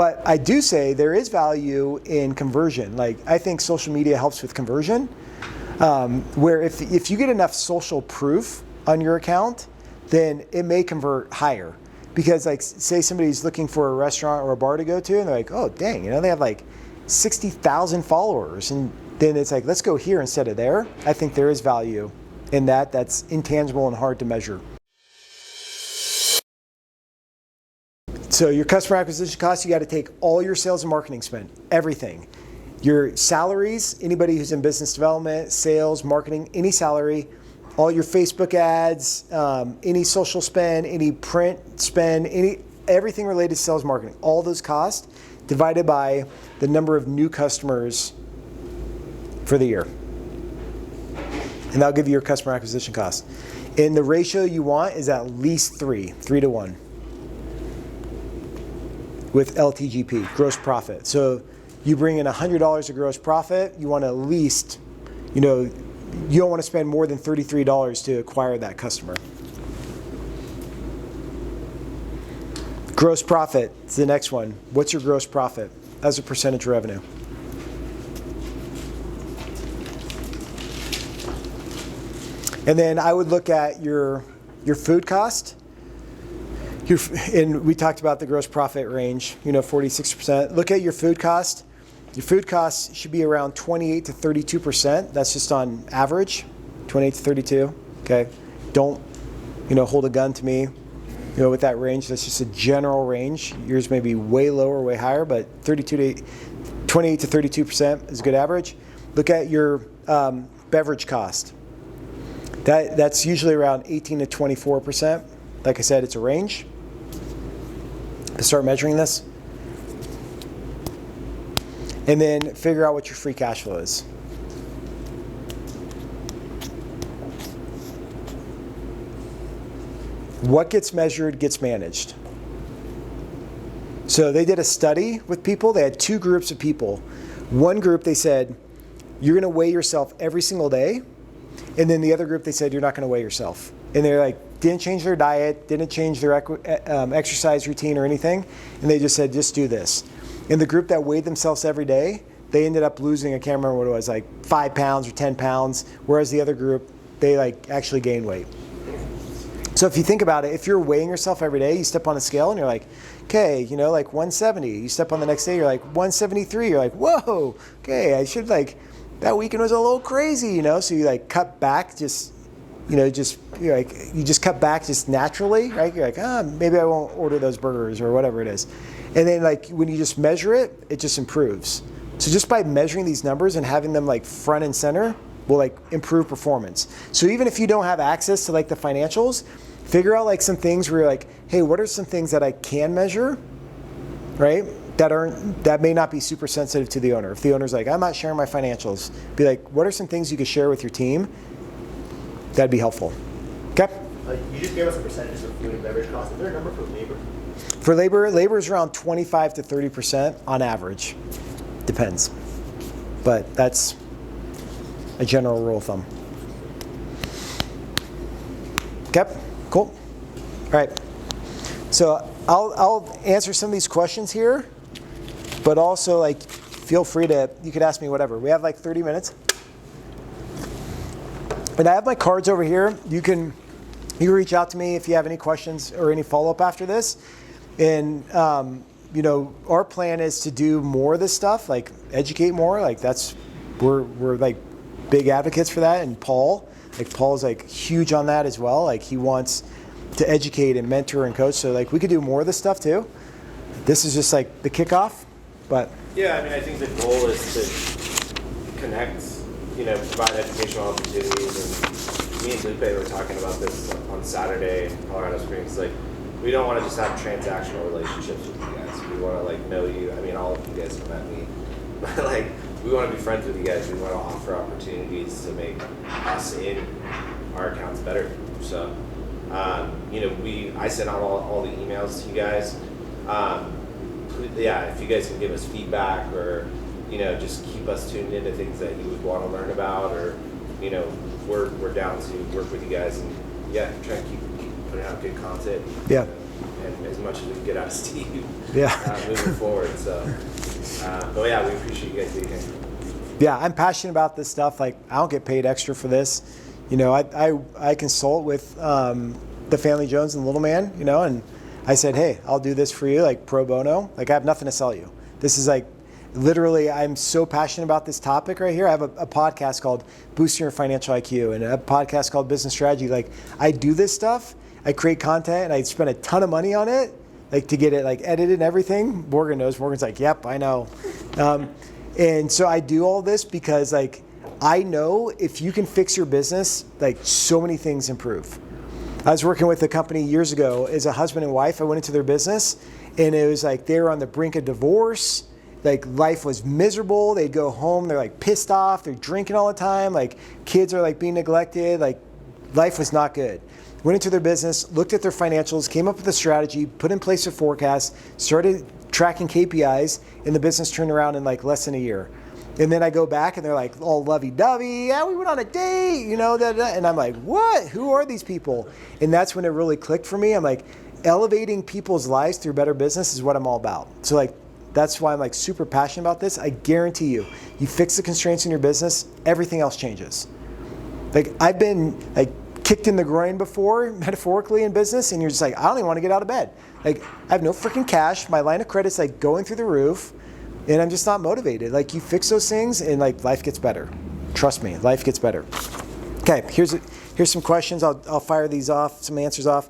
But I do say there is value in conversion. Like, I think social media helps with conversion, where if you get enough social proof on your account, then it may convert higher. Because like, say somebody's looking for a restaurant or a bar to go to, and they're like, oh dang, they have like 60,000 followers, and then it's like, let's go here instead of there. I think there is value in that. That's intangible and hard to measure. So your customer acquisition costs, you got to take all your sales and marketing spend, everything. Your salaries, anybody who's in business development, sales, marketing, any salary, all your Facebook ads, any social spend, any print spend, everything related to sales marketing, all those costs divided by the number of new customers for the year. And that'll give you your customer acquisition cost. And the ratio you want is at least 3 to 1. With LTGP, gross profit. So you bring in $100 of gross profit, you want to at least, you don't want to spend more than $33 to acquire that customer. Gross profit is the next one. What's your gross profit as a percentage of revenue? And then I would look at your food cost. And we talked about the gross profit range, 46%. Look at your food cost. Your food costs should be around 28 to 32%. That's just on average, 28 to 32. Okay, don't hold a gun to me, with that range. That's just a general range. Yours may be way lower, way higher, but 28 to 32% is a good average. Look at your beverage cost. That's usually around 18 to 24%. Like I said, it's a range. Start measuring this. And then figure out what your free cash flow is. What gets measured gets managed. So they did a study with people. They had 2 groups of people. One group, they said, you're going to weigh yourself every single day. And then the other group, they said, you're not going to weigh yourself. And they're like, didn't change their diet, didn't change their exercise routine or anything. And they just said, just do this. In the group that weighed themselves every day, they ended up losing, I can't remember what it was, like 5 pounds or 10 pounds. Whereas the other group, they actually gained weight. So if you think about it, if you're weighing yourself every day, you step on a scale and you're like, okay, like 170. You step on the next day, you're like 173. You're like, whoa, okay, I should that weekend was a little crazy, So you cut back you just cut back just naturally, right? You're like, maybe I won't order those burgers or whatever it is. And then when you just measure it, it just improves. So just by measuring these numbers and having them front and center will improve performance. So even if you don't have access to the financials, figure out some things where you're like, hey, what are some things that I can measure, right? That may not be super sensitive to the owner. If the owner's like, I'm not sharing my financials, be like, what are some things you could share with your team? That'd be helpful. Okay? You just gave us a percentage of food and beverage costs. Is there a number for labor? For labor is around 25 to 30% on average. Depends. But that's a general rule of thumb. Okay? Cool. All right. So I'll answer some of these questions here, but also feel free you could ask me whatever. We have 30 minutes. And I have my cards over here. You can reach out to me if you have any questions or any follow-up after this. And our plan is to do more of this stuff, educate more. We're big advocates for that. And Paul's huge on that as well. He wants to educate and mentor and coach. So we could do more of this stuff too. This is just the kickoff, but yeah, I think the goal is to connect. Provide educational opportunities. And me and Lupe were talking about this on Saturday in Colorado Springs. We don't want to just have transactional relationships with you guys. We want to know you. All of you guys have met me, but we want to be friends with you guys. We want to offer opportunities to make us in our accounts better. So, I sent out all the emails to you guys. If you guys can give us feedback or just keep us tuned into things that you would want to learn about, or we're down to work with you guys and try to keep putting out good content. Yeah. and as much as we can get out of Steve moving forward. So, but yeah, we appreciate you guys being here. Yeah, I'm passionate about this stuff. Like, I don't get paid extra for this. You know, I consult with the Family Jones and Little Man, you know, and I said, hey, I'll do this for you, like pro bono. Like, I have nothing to sell you. This is like, literally, I'm so passionate about this topic right here. I have a podcast called Boosting Your Financial IQ and a podcast called Business Strategy. Like, I do this stuff. I create content and I spend a ton of money on it, like to get it like edited and everything. Morgan knows. Morgan's like, yep, I know. And so I do all this because like, I know if you can fix your business, like so many things improve. I was working with a company years ago as a husband and wife. I went into their business and it was like they were on the brink of divorce. Like life was miserable. They'd go home, they're like pissed off, they're drinking all the time, like kids are like being neglected, like life was not good. Went into their business, looked at their financials, came up with a strategy, put in place a forecast, started tracking KPIs, and the business turned around in like less than a year. And then I go back and they're like all lovey-dovey, yeah, we went on a date, you know, and I'm like, what? Who are these people? And that's when it really clicked for me. I'm like, elevating people's lives through better business is what I'm all about. So like, that's why I'm like super passionate about this. I guarantee you, you fix the constraints in your business, everything else changes. Like I've been like kicked in the groin before, metaphorically in business, and you're just like, I don't even want to get out of bed. Like I have no freaking cash. My line of credit's like going through the roof, and I'm just not motivated. Like you fix those things, and like life gets better. Trust me, life gets better. Okay, here's some questions. I'll fire these off, some answers off.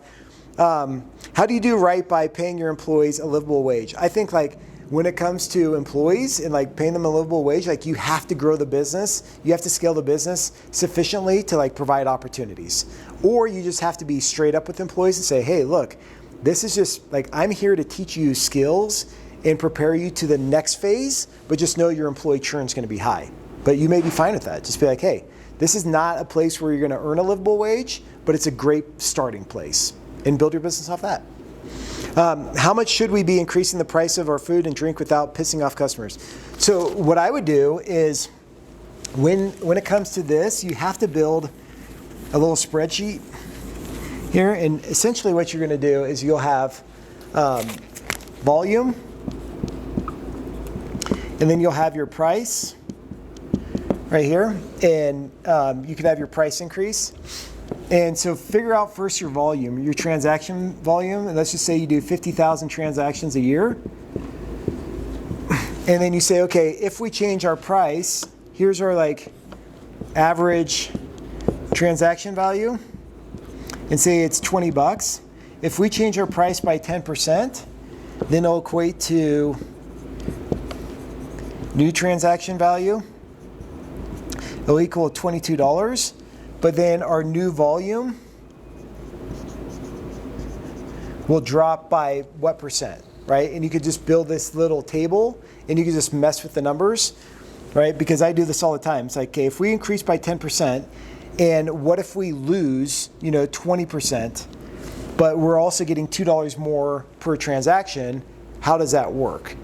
How do you do right by paying your employees a livable wage? I think like when it comes to employees and like paying them a livable wage, like you have to grow the business. You have to scale the business sufficiently to like provide opportunities. Or you just have to be straight up with employees and say, hey, look, this is just like, I'm here to teach you skills and prepare you to the next phase, but just know your employee churn is going to be high. But you may be fine with that. Just be like, hey, this is not a place where you're going to earn a livable wage, but it's a great starting place, and build your business off that. How much should we be increasing the price of our food and drink without pissing off customers? So what I would do is when it comes to this, you have to build a little spreadsheet here. And essentially what you're going to do is you'll have volume, and then you'll have your price right here. And you could have your price increase. And so figure out first your volume, your transaction volume. And let's just say you do 50,000 transactions a year. And then you say, okay, if we change our price, here's our like average transaction value, and say it's 20 bucks. If we change our price by 10%, then it'll equate to new transaction value. It'll equal $22. But then our new volume will drop by what percent, right? And you could just build this little table and you could just mess with the numbers, right? Because I do this all the time. It's like, okay, if we increase by 10%, and what if we lose, 20%, but we're also getting $2 more per transaction, how does that work?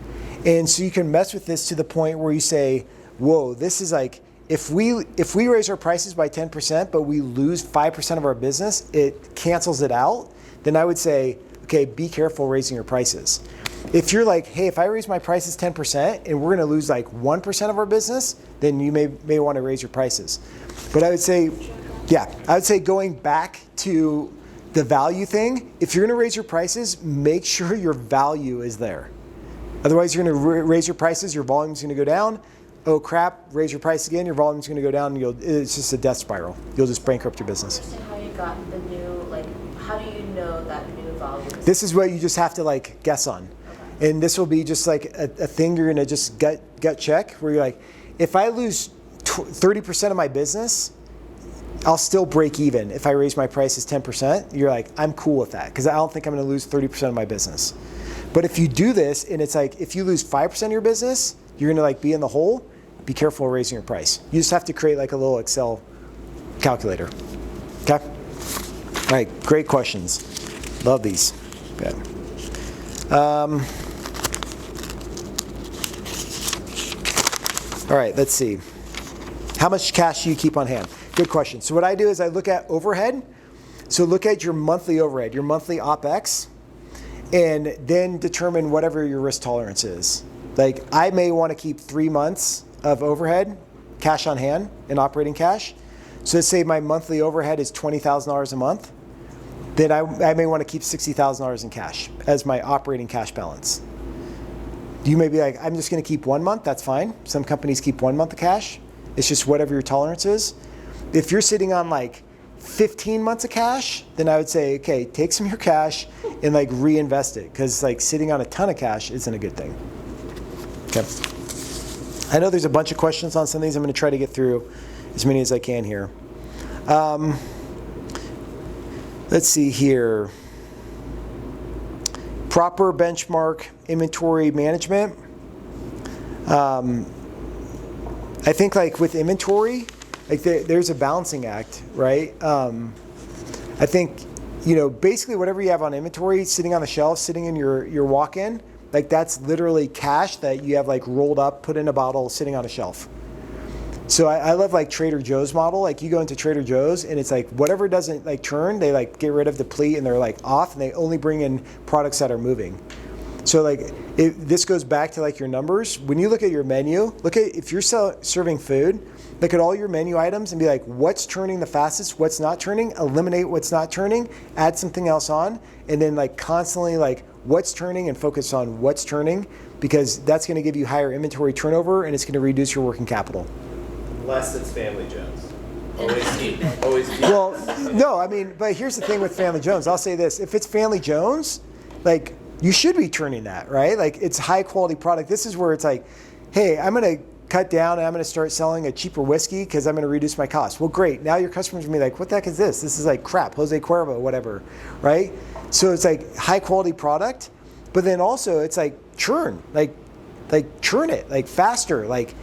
And so you can mess with this to the point where you say, whoa, this is like, if we raise our prices by 10%, but we lose 5% of our business, it cancels it out, then I would say, okay, be careful raising your prices. If you're like, hey, if I raise my prices 10% and we're gonna lose like 1% of our business, then you may wanna raise your prices. But I would say, going back to the value thing, if you're gonna raise your prices, make sure your value is there. Otherwise, you're gonna raise your prices, your volume's gonna go down. Oh crap, raise your price again, your volume's gonna go down, and it's just a death spiral. You'll just bankrupt your business. I don't understand how you got the new, how do you know that new volume? This is what you just have to like guess on. Okay. And this will be just like a thing you're gonna just gut check, where you're like, if I lose 30% of my business, I'll still break even if I raise my prices 10%. You're like, I'm cool with that, because I don't think I'm gonna lose 30% of my business. But if you do this, and it's like, if you lose 5% of your business, you're gonna like be in the hole, be careful of raising your price. You just have to create like a little Excel calculator. Okay? All right, great questions. Love these. Good. All right, let's see. How much cash do you keep on hand? Good question. So what I do is I look at overhead. So look at your monthly overhead, your monthly OpEx. and then determine whatever your risk tolerance is. Like I may want to keep 3 months of overhead, cash on hand, and operating cash. So let's say my monthly overhead is $20,000 a month. Then I may want to keep $60,000 in cash as my operating cash balance. You may be like, I'm just going to keep 1 month. That's fine. Some companies keep 1 month of cash. It's just whatever your tolerance is. If you're sitting on like 15 months of cash, then I would say, okay, take some of your cash and like reinvest it, because like sitting on a ton of cash isn't a good thing. Okay. I know there's a bunch of questions on some of these. I'm going to try to get through as many as I can here. Let's see here. Proper benchmark inventory management. I think like with inventory, like there's a balancing act, right? I think, basically whatever you have on inventory, sitting on the shelf, sitting in your walk-in, like that's literally cash that you have like rolled up, put in a bottle, sitting on a shelf. So I love like Trader Joe's model. Like you go into Trader Joe's and it's like whatever doesn't like turn, they like get rid of, deplete, and they're like off, and they only bring in products that are moving. So like this goes back to like your numbers. When you look at your menu, look at if you're serving food, look at all your menu items and be like, what's turning the fastest, what's not turning, eliminate what's not turning, add something else on, and then like constantly like what's turning and focus on what's turning, because that's going to give you higher inventory turnover and it's going to reduce your working capital. Unless it's Family Jones. Always keep. Well, no, I mean, but here's the thing with Family Jones. I'll say this. If it's Family Jones, like, you should be turning that, right? Like, it's high quality product. This is where it's like, hey, I'm going to cut down and I'm going to start selling a cheaper whiskey because I'm going to reduce my costs. Well, great. Now your customers are going to be like, what the heck is this? This is like crap, Jose Cuervo, whatever, right? So it's like high quality product, but then also it's like churn, like churn it, like faster, like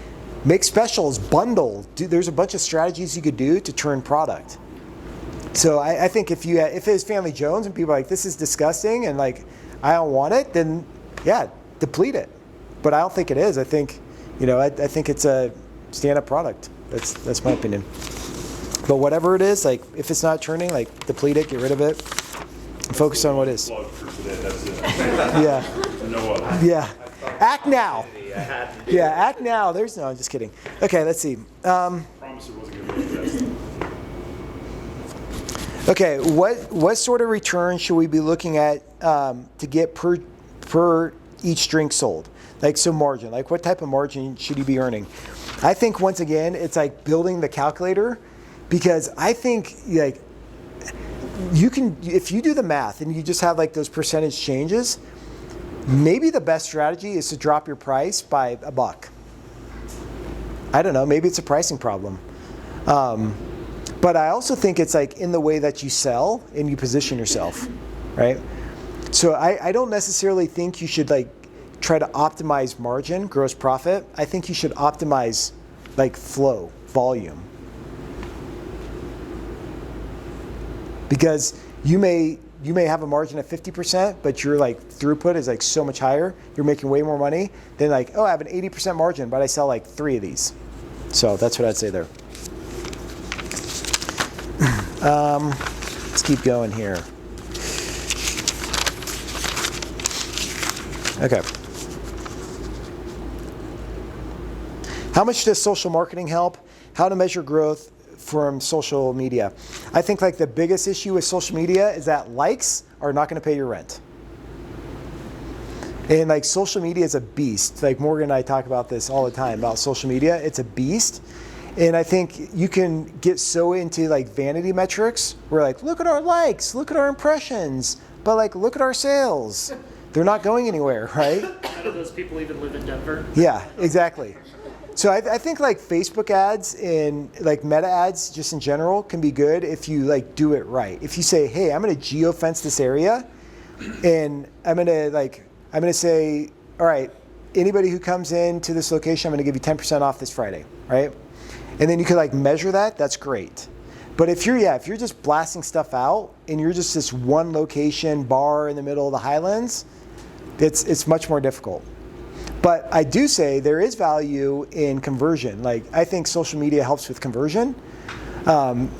make specials, bundle. There's a bunch of strategies you could do to turn product. So I think if it's Family Jones and people are like, this is disgusting and like, I don't want it, then yeah, deplete it. But I don't think it is. I think, I think it's a stand-up product. That's my opinion. But whatever it is, like if it's not turning, like deplete it, get rid of it, and focus on what is. Plug for today, that's it. Yeah. No other. Yeah. Act now. Yeah, act now. No, I'm just kidding. Okay, let's see. Promise it wasn't going to be the best. Okay, what sort of return should we be looking at to get per each drink sold? Like, so margin, like what type of margin should you be earning? I think once again, it's like building the calculator, because I think like you can, if you do the math and you just have like those percentage changes, maybe the best strategy is to drop your price by $1. I don't know, maybe it's a pricing problem. But I also think it's like in the way that you sell and you position yourself, right? So I don't necessarily think you should like try to optimize margin, gross profit. I think you should optimize like flow, volume. Because you may have a margin of 50%, but your like throughput is like so much higher. You're making way more money than like, oh, I have an 80% margin, but I sell like 3 of these. So that's what I'd say there. Let's keep going here. Okay. How much does social marketing help? How to measure growth from social media? I think like the biggest issue with social media is that likes are not going to pay your rent. And like social media is a beast. Like Morgan and I talk about this all the time about social media. It's a beast. And I think you can get so into like vanity metrics where like, look at our likes, look at our impressions, but like, look at our sales. They're not going anywhere, right? How do those people even live in Denver? Yeah, exactly. So I think like Facebook ads and like meta ads just in general can be good if you like do it right. If you say, hey, I'm going to geofence this area and I'm going to say, all right, anybody who comes into this location, I'm going to give you 10% off this Friday, right? And then you could like measure that, that's great. But if you're just blasting stuff out and you're just this one location bar in the middle of the Highlands, it's much more difficult. But I do say there is value in conversion. Like I think social media helps with conversion,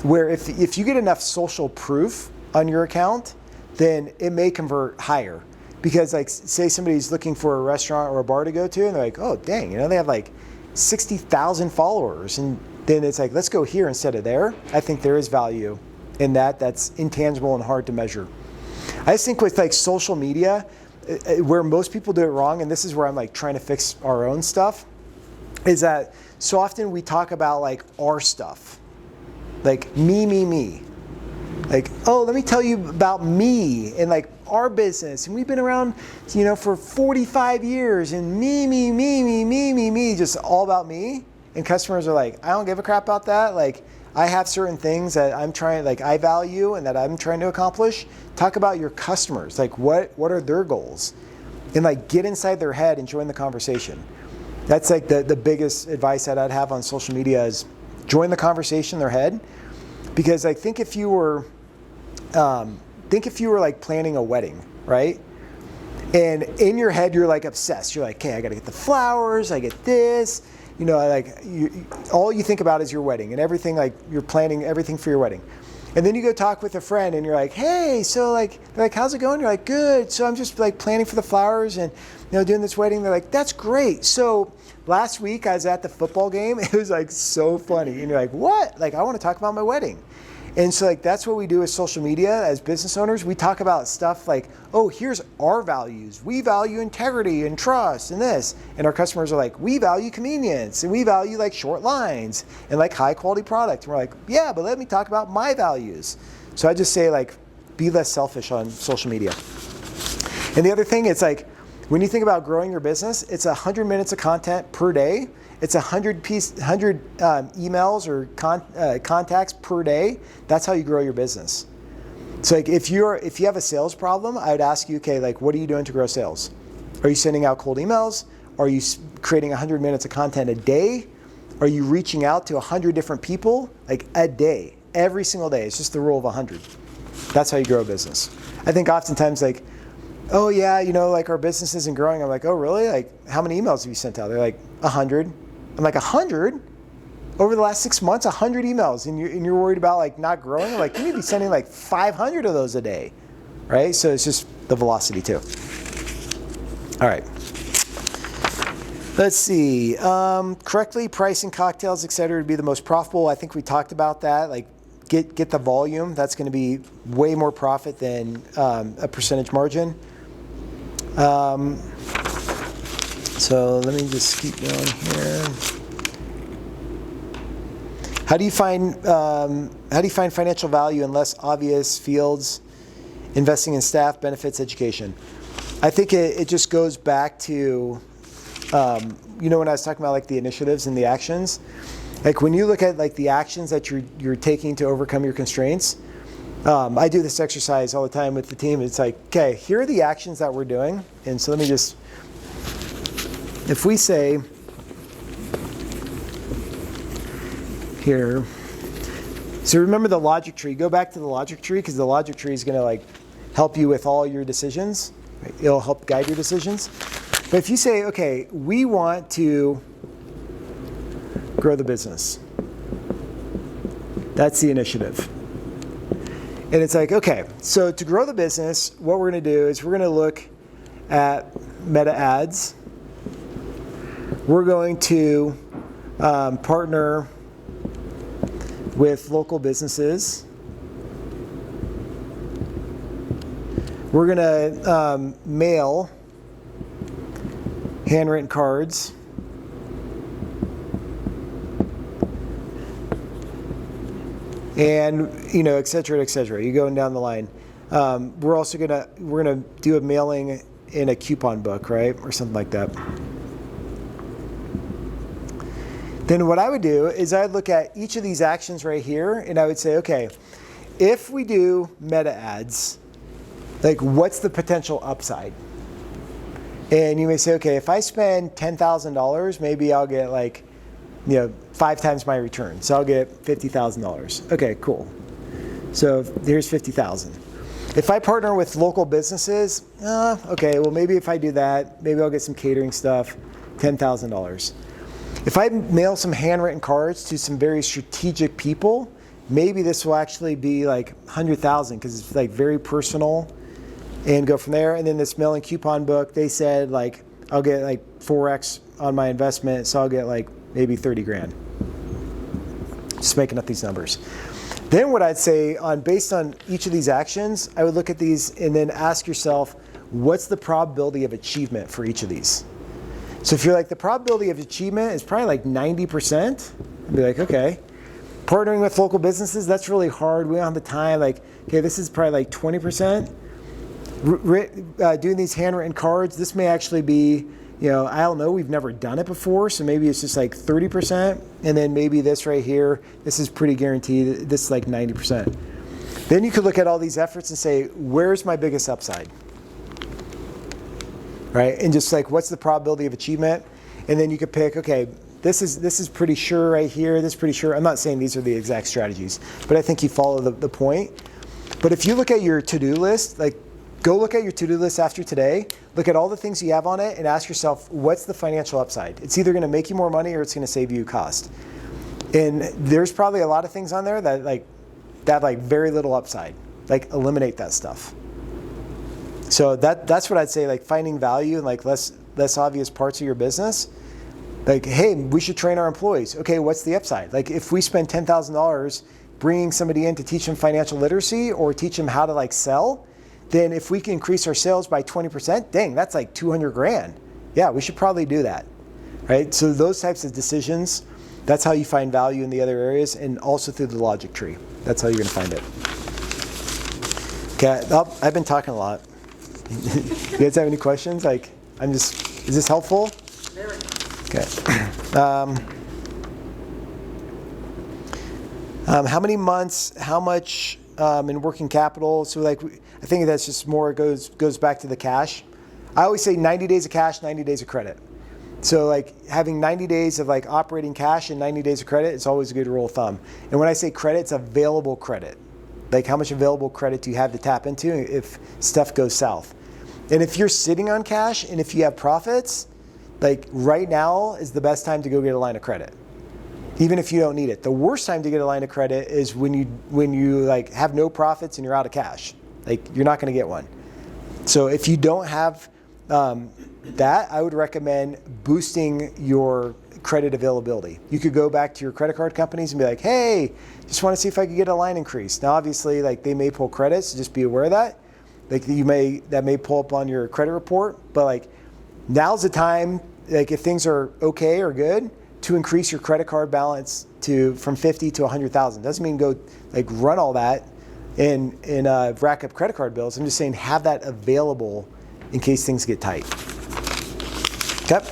where if you get enough social proof on your account, then it may convert higher. Because like, say somebody's looking for a restaurant or a bar to go to, and they're like, oh, dang, they have like 60,000 followers. And then it's like, let's go here instead of there. I think there is value in that. That's intangible and hard to measure. I just think with like social media, where most people do it wrong, and this is where I'm like trying to fix our own stuff, is that so often we talk about like our stuff. Like me. Like, oh, let me tell you about me and like our business. And we've been around, for 45 years and me, just all about me. And customers are like, I don't give a crap about that. Like, I have certain things that I value and that I'm trying to accomplish. Talk about your customers. Like, what are their goals? And like, get inside their head and join the conversation. That's like the biggest advice that I'd have on social media is join the conversation in their head. Because I think if you were like planning a wedding, right? And in your head, you're like obsessed. You're like, okay, I got to get the flowers. I get this. All you think about is your wedding and everything. Like you're planning everything for your wedding. And then you go talk with a friend and you're like, hey, so like, they're like, how's it going? You're like, good. So I'm just like planning for the flowers and, doing this wedding. They're like, that's great. So last week I was at the football game. It was like so funny. And you're like, what? Like, I want to talk about my wedding. And so like, that's what we do with social media as business owners. We talk about stuff like, oh, here's our values. We value integrity and trust and this. And our customers are like, we value convenience and we value like short lines and like high quality product. And we're like, yeah, but let me talk about my values. So I just say like, be less selfish on social media. And the other thing, it's like, when you think about growing your business, it's 100 minutes of content per day. It's 100 emails or contacts per day. That's how you grow your business. So like if you have a sales problem, I would ask you, okay, like what are you doing to grow sales? Are you sending out cold emails? Are you creating 100 minutes of content a day? Are you reaching out to 100 different people like a day, every single day? It's just the rule of 100. That's how you grow a business. I think oftentimes like, oh yeah, like our business isn't growing. I'm like, oh really? Like how many emails have you sent out? They're like 100. I'm like 100? Over the last 6 months, 100 emails, and you're worried about like not growing? I'm like, you need to be sending like 500 of those a day, right? So it's just the velocity too. All right. Let's see. Correctly pricing cocktails, et cetera, to be the most profitable. I think we talked about that. Like get the volume. That's going to be way more profit than a percentage margin. So let me just keep going here. How do you find financial value in less obvious fields? Investing in staff, benefits, education. I think it just goes back to when I was talking about like the initiatives and the actions. Like when you look at like the actions that you're taking to overcome your constraints. I do this exercise all the time with the team. It's like, okay, here are the actions that we're doing, and so let me just. If we say here, so remember the logic tree. Go back to the logic tree because the logic tree is going to like help you with all your decisions. Right? It'll help guide your decisions. But if you say, okay, we want to grow the business. That's the initiative. And it's like, okay, so to grow the business, what we're going to do is we're going to look at meta ads. We're going to partner with local businesses. We're going to mail handwritten cards. And, et cetera, et cetera. You're going down the line. We're also we're gonna do a mailing in a coupon book, right? Or something like that. Then what I would do is I'd look at each of these actions right here and I would say, okay, if we do meta ads, like what's the potential upside? And you may say, okay, if I spend $10,000, maybe I'll get like, 5 times my return. So I'll get $50,000. Okay, cool. So here's $50,000. If I partner with local businesses, okay, well maybe if I do that, maybe I'll get some catering stuff, $10,000. If I mail some handwritten cards to some very strategic people, maybe this will actually be like $100,000 because it's like very personal and go from there. And then this mailing coupon book, they said like, I'll get like 4x on my investment, so I'll get like maybe 30 grand. Just making up these numbers. Then what I'd say based on each of these actions, I would look at these and then ask yourself, what's the probability of achievement for each of these? So if you're like, the probability of achievement is probably like 90%, I'd be like, okay. Partnering with local businesses, that's really hard. We don't have the time. Like, okay, this is probably like 20%. Doing these handwritten cards, this may actually be, I don't know, we've never done it before, so maybe it's just like 30%, and then maybe this right here, this is pretty guaranteed, this is like 90%. Then you could look at all these efforts and say, where's my biggest upside? Right, and just like, what's the probability of achievement? And then you could pick, okay, this is pretty sure right here, this is pretty sure. I'm not saying these are the exact strategies, but I think you follow the point. But if you look at your to-do list, like, go look at your to-do list after today, look at all the things you have on it, and ask yourself, what's the financial upside? It's either going to make you more money or it's going to save you cost. And there's probably a lot of things on there that very little upside. Like, eliminate that stuff. So that's what I'd say, like finding value in like less obvious parts of your business. Like, hey, we should train our employees. Okay, what's the upside? Like, if we spend $10,000 bringing somebody in to teach them financial literacy or teach them how to like sell, then if we can increase our sales by 20%, dang, that's like 200 grand. Yeah, we should probably do that, right? So those types of decisions, that's how you find value in the other areas, and also through the logic tree. That's how you're going to find it. Okay, I've been talking a lot. You guys have any questions? Like, is this helpful? Very. Okay. How many months, how much in working capital? So like, I think that's just more, goes back to the cash. I always say 90 days of cash, 90 days of credit. So like having 90 days of like operating cash and 90 days of credit is always a good rule of thumb. And when I say credit, it's available credit. Like, how much available credit do you have to tap into if stuff goes south? And if you're sitting on cash and if you have profits, like right now is the best time to go get a line of credit, even if you don't need it. The worst time to get a line of credit is when you like have no profits and you're out of cash. Like, you're not going to get one. So if you don't have that, I would recommend boosting your credit availability. You could go back to your credit card companies and be like, hey, just want to see if I could get a line increase. Now, obviously, like, they may pull credits, so just be aware of that. Like, that may pull up on your credit report, but like, now's the time, like if things are okay or good, to increase your credit card balance from 50 to 100,000. Doesn't mean go like run all that and rack up credit card bills. I'm just saying have that available in case things get tight. Okay.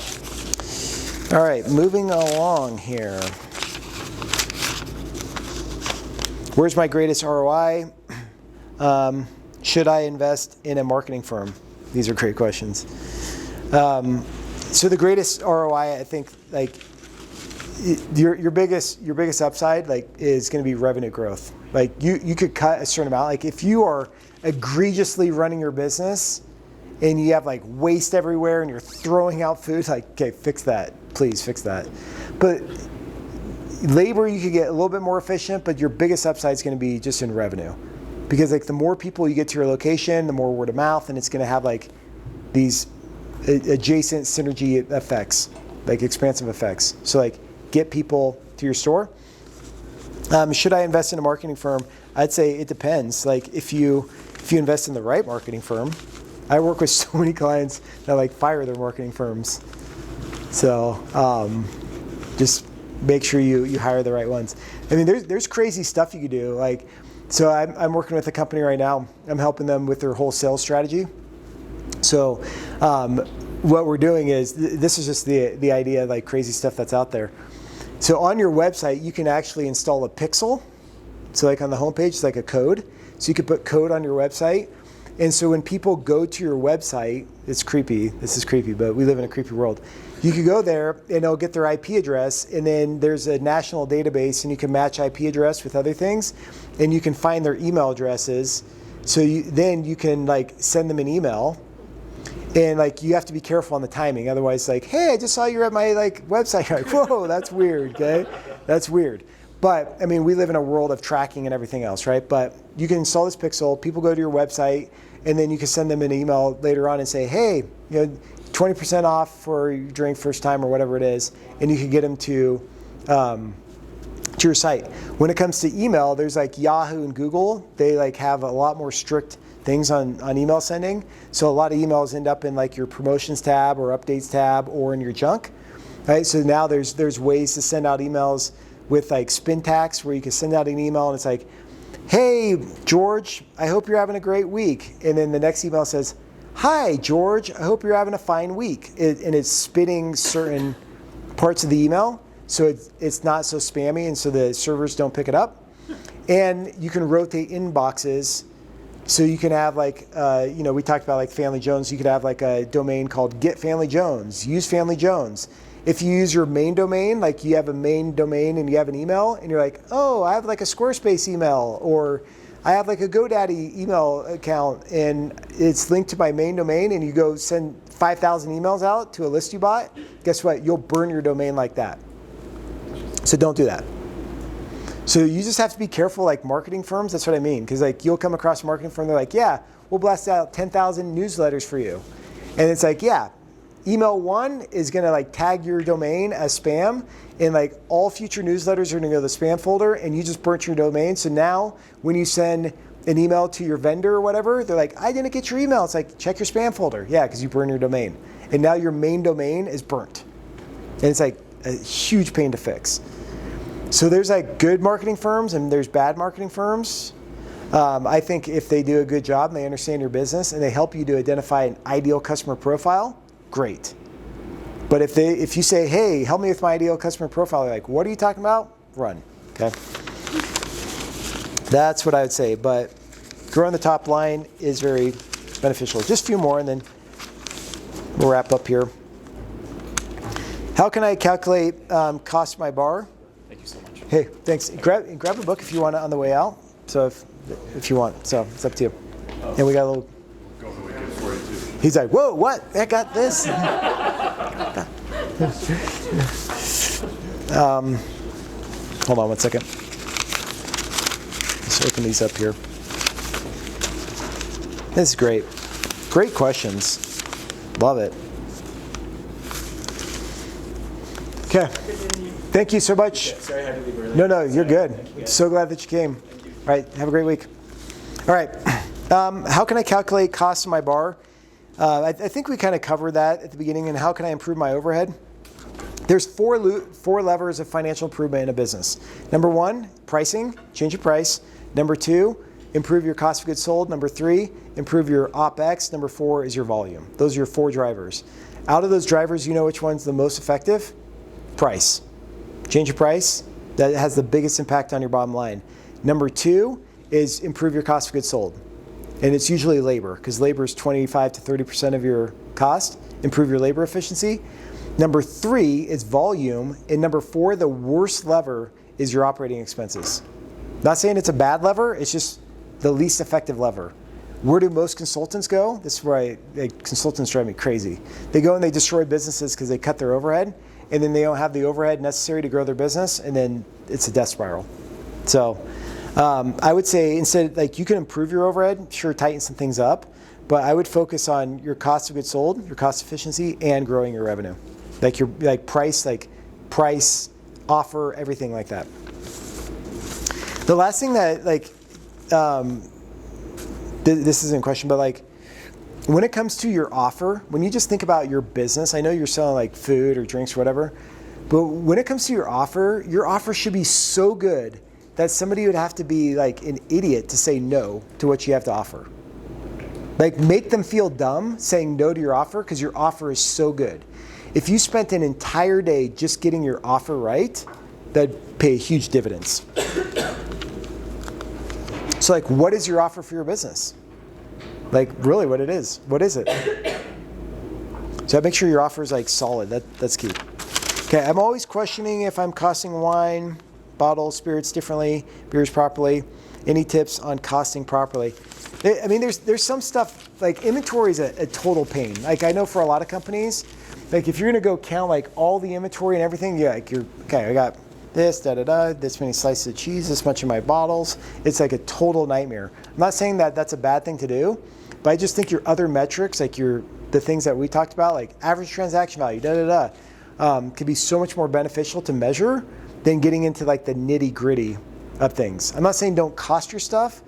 All right, moving along here. Where's my greatest ROI? Should I invest in a marketing firm? These are great questions. So the greatest ROI, I think, like your biggest upside, like, is going to be revenue growth. Like, you could cut a certain amount. Like, if you are egregiously running your business and you have like waste everywhere and you're throwing out food, like, okay, fix that, please fix that. But labor, you could get a little bit more efficient, but your biggest upside is going to be just in revenue, because like the more people you get to your location, the more word of mouth, and it's going to have like these adjacent synergy effects, like expansive effects. So like, get people to your store. Should I invest in a marketing firm? I'd say it depends. Like, if you invest in the right marketing firm, I work with so many clients that like fire their marketing firms. So just make sure you hire the right ones. I mean, there's crazy stuff you could do. Like, so I'm working with a company right now. I'm helping them with their whole sales strategy. So what we're doing is, this is just the idea, like crazy stuff that's out there. So on your website, you can actually install a pixel. So like on the homepage, it's like a code. So you could put code on your website. And so when people go to your website, it's creepy. This is creepy, but we live in a creepy world. You could go there and they'll get their IP address, and then there's a national database, and you can match IP address with other things, and you can find their email addresses. So then you can like send them an email. And like, you have to be careful on the timing. Otherwise, like, hey, I just saw you're at my like website. You're like, whoa, that's weird, okay? That's weird. But I mean, we live in a world of tracking and everything else, right? But you can install this pixel, people go to your website, and then you can send them an email later on and say, hey, 20% off for your drink first time or whatever it is, and you can get them to your site. When it comes to email, there's like Yahoo and Google. They like have a lot more strict things on email sending. So a lot of emails end up in like your promotions tab or updates tab or in your junk. Right? So now there's ways to send out emails with like spin tax where you can send out an email and it's like, hey, George, I hope you're having a great week. And then the next email says, hi, George, I hope you're having a fine week. And it's spinning certain parts of the email so it's not so spammy and so the servers don't pick it up. And you can rotate inboxes. So you can have like, we talked about like Family Jones. You could have like a domain called Get Family Jones, use Family Jones. If you use your main domain, like you have a main domain and you have an email and you're like, oh, I have like a Squarespace email or I have like a GoDaddy email account and it's linked to my main domain and you go send 5,000 emails out to a list you bought, guess what? You'll burn your domain like that. So don't do that. So you just have to be careful, like marketing firms. That's what I mean. Because like you'll come across a marketing firm, they're like, yeah, we'll blast out 10,000 newsletters for you. And it's like, yeah, email one is going to like tag your domain as spam. And like all future newsletters are going to go to the spam folder and you just burnt your domain. So now when you send an email to your vendor or whatever, they're like, I didn't get your email. It's like, check your spam folder. Yeah, because you burned your domain. And now your main domain is burnt. And it's like a huge pain to fix. So there's like good marketing firms and there's bad marketing firms. I think if they do a good job and they understand your business and they help you to identify an ideal customer profile, great. But if you say, hey, help me with my ideal customer profile, they're like, what are you talking about? Run, okay? That's what I would say. But growing the top line is very beneficial. Just a few more and then we'll wrap up here. How can I calculate cost of my bar? Thank you so much. Hey, thanks. Grab a book if you want it on the way out. So if you want, so it's up to you. And we got a little. Go on the weekend for you too. He's like, whoa, what? I got this. Hold on one second. Let's open these up here. This is great. Great questions. Love it. Okay. Thank you so much. Sorry I had to leave early. No, you're good. So glad that you came. All right, have a great week. All right, how can I calculate costs in my bar? I think we kind of covered that at the beginning. And how can I improve my overhead? There's four levers of financial improvement in a business. Number one, pricing, change your price. Number two, improve your cost of goods sold. Number three, improve your OpEx. Number four is your volume. Those are your four drivers. Out of those drivers, you know which one's the most effective? Price. Change your price. That has the biggest impact on your bottom line. Number two is improve your cost of goods sold. And it's usually labor, because labor is 25 to 30% of your cost. Improve your labor efficiency. Number three is volume. And number four, the worst lever is your operating expenses. Not saying it's a bad lever, it's just the least effective lever. Where do most consultants go? This is where consultants drive me crazy. They go and they destroy businesses because they cut their overhead, and then they don't have the overhead necessary to grow their business, and then it's a death spiral. So I would say instead, like you can improve your overhead, sure, tighten some things up, but I would focus on your cost of goods sold, your cost efficiency, and growing your revenue. Like your price, offer, everything like that. The last thing that this isn't a question, but like when it comes to your offer, when you just think about your business, I know you're selling like food or drinks or whatever, but when it comes to your offer should be so good that somebody would have to be like an idiot to say no to what you have to offer. Like make them feel dumb saying no to your offer because your offer is so good. If you spent an entire day just getting your offer right, that'd pay huge dividends. So like, what is your offer for your business? Like really what it is. What is it? So make sure your offer is like solid. That's key. Okay, I'm always questioning if I'm costing wine, bottles, spirits differently, beers properly. Any tips on costing properly? I mean, there's some stuff, like inventory is a total pain. Like I know for a lot of companies, like if you're gonna go count like all the inventory and everything, I got this, this many slices of cheese, this much in my bottles. It's like a total nightmare. I'm not saying that that's a bad thing to do, But I just think your other metrics, like the things that we talked about, like average transaction value, could be so much more beneficial to measure than getting into like the nitty gritty of things. I'm not saying don't cost your stuff,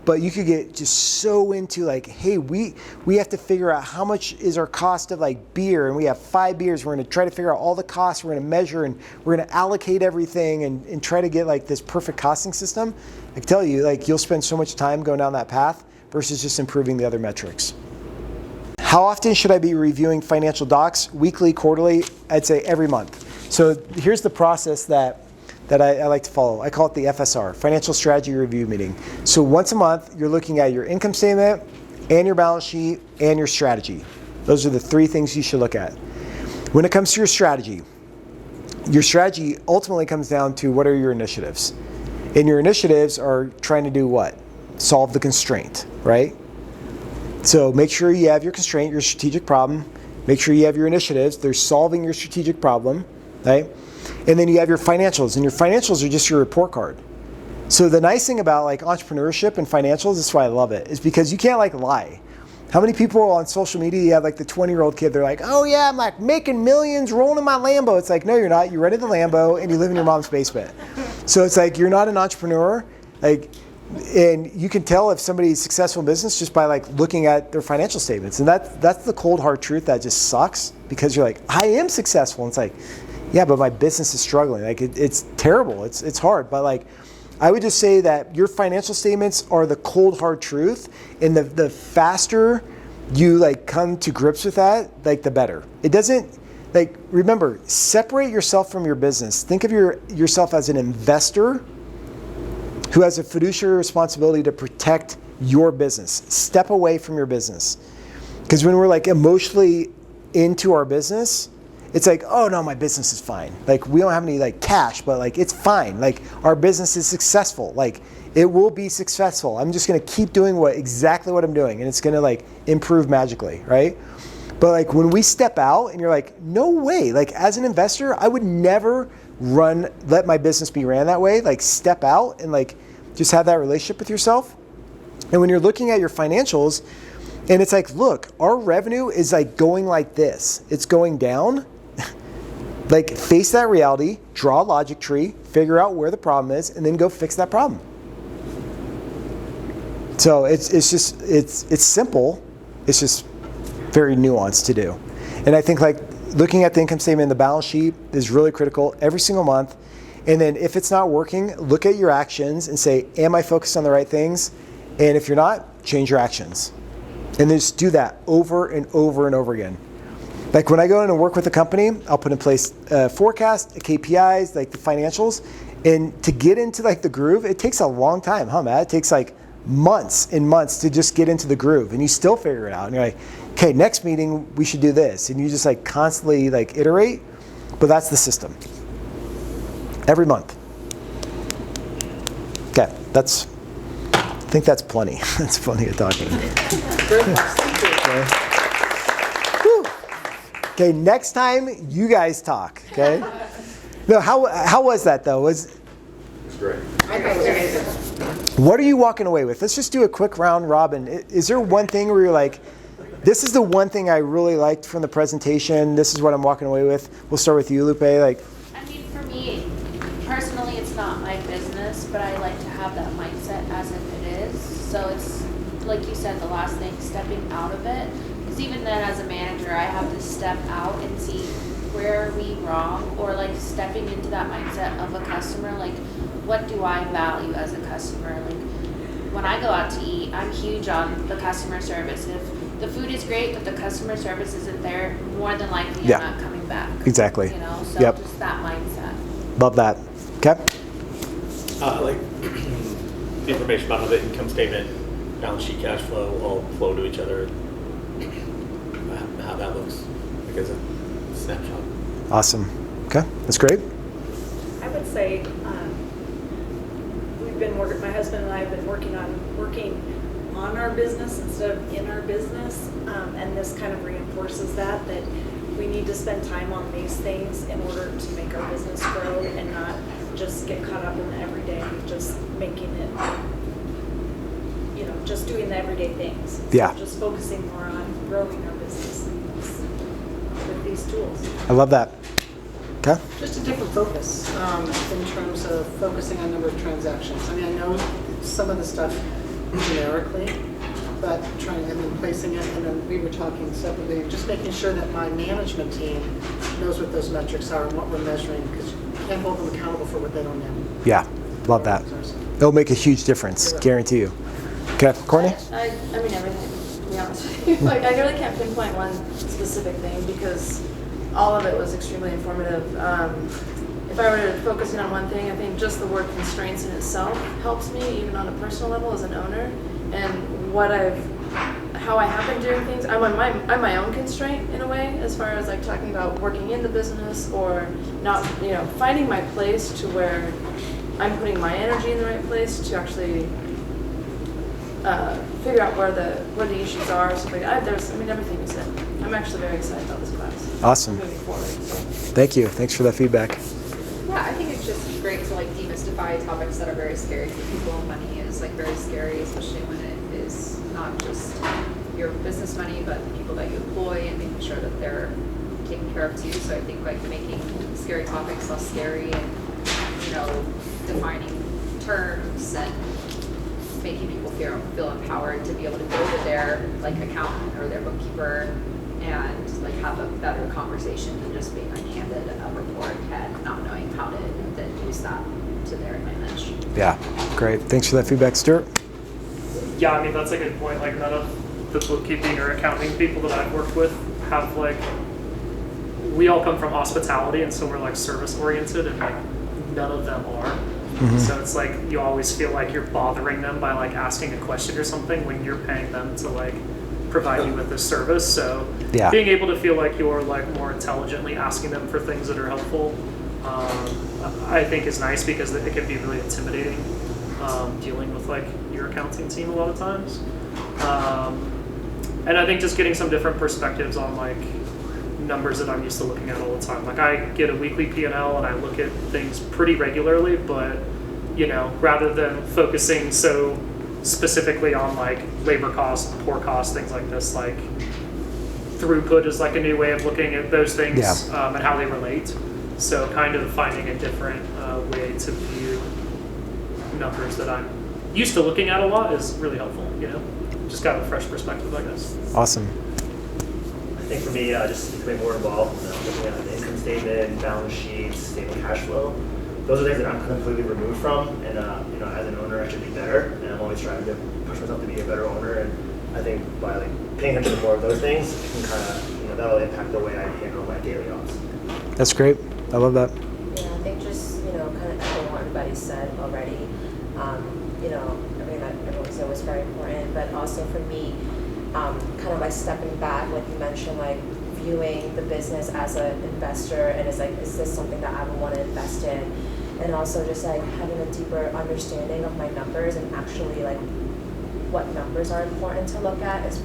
but you could get just so into like, hey, we have to figure out how much is our cost of like beer, and we have 5 beers. We're going to try to figure out all the costs. We're going to measure, and we're going to allocate everything and try to get like this perfect costing system. I can tell you, like, you'll spend so much time going down that path versus just improving the other metrics. How often should I be reviewing financial docs? Weekly, quarterly? I'd say every month. So here's the process that I like to follow. I call it the FSR, Financial Strategy Review Meeting. So once a month, you're looking at your income statement and your balance sheet and your strategy. Those are the 3 things you should look at. When it comes to your strategy ultimately comes down to what are your initiatives. And your initiatives are trying to do what? Solve the constraint, right? So make sure you have your constraint, your strategic problem. Make sure you have your initiatives. They're solving your strategic problem, right? And then you have your financials, and your financials are just your report card. So the nice thing about like entrepreneurship and financials, this is why I love it, is because you can't like lie. How many people on social media, you have like the 20-year-old kid, they're like, oh yeah, I'm like making millions, rolling in my Lambo. It's like, no, you're not. You rented the Lambo and you live in your mom's basement. So it's like, you're not an entrepreneur. Like, and you can tell if somebody's successful in business just by like looking at their financial statements. And that's the cold hard truth that just sucks, because you're like, I am successful. And it's like, yeah, but my business is struggling. Like it's terrible. It's hard. But like, I would just say that your financial statements are the cold hard truth, and the faster you like come to grips with that, like the better. It doesn't, like, remember, separate yourself from your business. Think of yourself as an investor who has a fiduciary responsibility to protect your business. Step away from your business. Because when we're like emotionally into our business, it's like, oh no, my business is fine. Like, we don't have any like cash, but like it's fine. Like, our business is successful. Like, it will be successful. I'm just gonna keep doing exactly what I'm doing, and it's gonna like improve magically, right? But like when we step out and you're like, no way, like as an investor, I would never let my business be ran that way. Like, step out and like just have that relationship with yourself. And when you're looking at your financials and it's like, look, our revenue is like going like this. It's going down. Like, face that reality, draw a logic tree, figure out where the problem is, and then go fix that problem. So it's simple. It's just very nuanced to do. And I think like looking at the income statement and the balance sheet is really critical every single month. And then if it's not working, look at your actions and say, am I focused on the right things? And if you're not, change your actions. And then just do that over and over and over again. Like when I go in and work with a company, I'll put in place a forecast, KPIs, like the financials. And to get into like the groove, it takes a long time, Matt? It takes like months and months to just get into the groove, and you still figure it out. And you're like, okay, next meeting, we should do this. And you just like constantly like iterate, but that's the system. Every month. Okay, I think that's plenty. That's plenty of talking. Okay, next time you guys talk, okay? No, how was that though? It's great. What are you walking away with? Let's just do a quick round robin. Is there one thing where you're like, this is the one thing I really liked from the presentation, this is what I'm walking away with? We'll start with you, Lupe. Like, I mean, for me, personally, it's not my business, but I like to have that mindset as if it is. So it's, like you said, the last thing, stepping out of it. Because even then, as a manager, I have to step out and see where are we wrong, or like stepping into that mindset of a customer, like what do I value as a customer? Like when I go out to eat, I'm huge on the customer service. If the food is great, but the customer service isn't there, more than likely I'm not coming back. Exactly. You know, so Yep. just that mindset. Love that. Okay. Like the information about how the income statement, balance sheet, cash flow all flow to each other, how that looks, like as a snapshot. Awesome. Okay, that's great. I would say we've been working. My husband and I have been working on our business instead of in our business, and this kind of reinforces that we need to spend time on these things in order to make our business grow and not just get caught up in the everyday, just making it, just doing the everyday things. Yeah. So just focusing more on growing our business with these tools. I love that. Okay. Just a different focus in terms of focusing on number of transactions. I mean, I know some of the stuff generically, but placing it, and then we were talking separately, just making sure that my management team knows what those metrics are and what we're measuring, because you can't hold them accountable for what they don't know. Yeah, love that. It'll make a huge difference, guarantee you. Okay, Courtney? I mean everything, to be honest with you. Like, I really can't pinpoint one specific thing because all of it was extremely informative. If I were to focus in on one thing, I think just the word constraints in itself helps me, even on a personal level as an owner. And how I have been doing things, I'm my own constraint in a way, as far as like talking about working in the business or not, finding my place to where I'm putting my energy in the right place to actually figure out where the issues are. Stuff like that. Everything you said. I'm actually very excited about this class. Awesome. Moving forward. So. Thank you. Thanks for that feedback. Yeah, I think it's just great to like demystify topics that are very scary for people. Money is like very scary, especially when it is not just your business money, but the people that you employ and making sure that they're taken care of too. So I think like making scary topics less scary and defining terms and making people feel empowered to be able to go to their like accountant or their bookkeeper and like have a better conversation than just being like handed a report and not knowing how to then use that to their advantage. Yeah, great. Thanks for that feedback, Stuart. Yeah, I mean, that's a good point. Like, none of the bookkeeping or accounting people that I've worked with have like, we all come from hospitality, and so we're like service oriented, and like none of them are. Mm-hmm. So it's like you always feel like you're bothering them by like asking a question or something when you're paying them to like provide you with this service. So yeah. Being able to feel like you're like more intelligently asking them for things that are helpful, I think is nice, because it can be really intimidating dealing with like your accounting team a lot of times. And I think just getting some different perspectives on like numbers that I'm used to looking at all the time. Like, I get a weekly P&L and I look at things pretty regularly, but rather than focusing so specifically on like labor costs, poor costs, things like this, like throughput is like a new way of looking at those things. Yeah. And how they relate. So kind of finding a different way to view numbers that I'm used to looking at a lot is really helpful, just got a fresh perspective, I guess. Awesome. I think for me, just becoming more involved, looking at the income statement, balance sheets, statement cash flow. Those are things that I'm completely removed from, and as an owner, I should be better. And I'm always trying to push myself to be a better owner. And I think by like paying attention to more of those things, it can kind of that'll impact the way I handle my daily ops. That's great. I love that. Yeah, I think just kind of echoing what everybody said already. Everyone's always very important, but also for me, kind of like stepping back, like you mentioned, like viewing the business as an investor, and it's like, is this something that I would want to invest in? And also just like having a deeper understanding of my numbers and actually like what numbers are important to look at has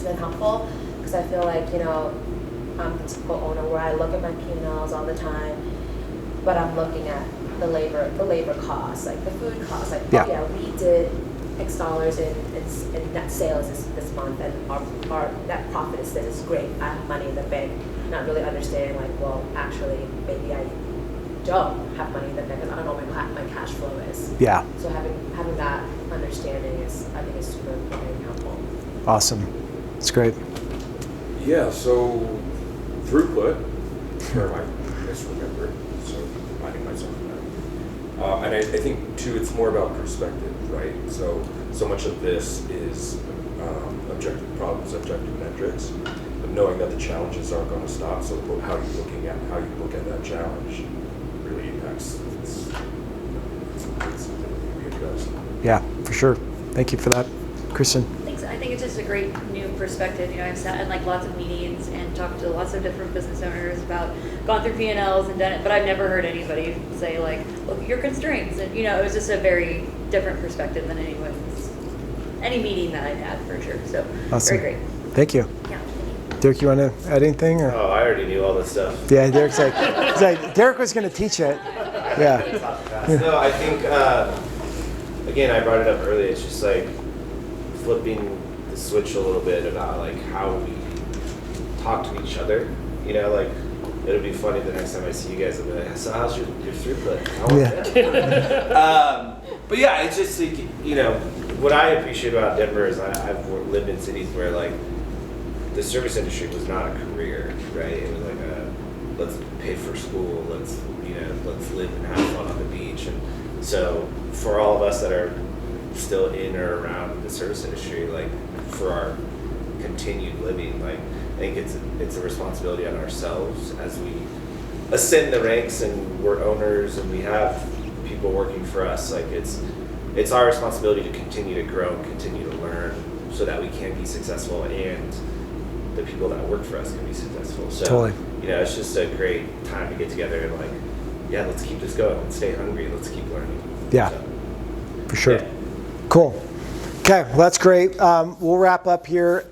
been helpful, because I feel like I'm the typical owner where I look at my P&Ls all the time, but I'm looking at the labor costs, like the food costs, like we did X dollars in net sales this month, and our net profit is this, is great, I have money in the bank. Not really understanding like, well, actually maybe I don't have money in the bank because I don't know what my cash flow is. Yeah. So having that understanding I think is super important and helpful. Awesome. It's great. Yeah, so throughput, or I misremembered, so finding myself in that. And I think too, it's more about perspective, right? So much of this is objective problems, objective metrics, but knowing that the challenges aren't going to stop. So how you look at that challenge really impacts it's something we address. Yeah, for sure. Thank you for that, Kristen. Thanks. I think it's just a great new perspective. I've sat in like lots of meetings and talked to lots of different business owners about, gone through P&Ls and done it, but I've never heard anybody say like, look at your constraints. And it was just a very different perspective than any meeting that I've had, for sure. So Awesome. very great. Thank you. Yeah. Derek, you want to add anything? Or? Oh, I already knew all this stuff. Yeah, Derek's like Derek was going to teach it. Yeah. No, I think, again, I brought it up earlier, it's just like flipping the switch a little bit about like how we talk to each other. You know, like it'll be funny the next time I see you guys. I'll be like, so how's your throughput? How was that? But yeah, it's just like, you know, what I appreciate about Denver is I've lived in cities where like the service industry was not a career, right? It was like let's pay for school, let's live and have fun on the beach. And so for all of us that are still in or around the service industry, like for our continued living, like I think it's a responsibility on ourselves as we ascend the ranks and we're owners and we have people working for us. Like it's our responsibility to continue to grow and continue to learn so that we can be successful and the people that work for us can be successful. So Totally. you know, it's just a great time to get together and like, yeah, let's keep this going. Let's stay hungry. Let's keep learning. Yeah, So, for sure. yeah. Cool. Okay, well, that's great. We'll wrap up here.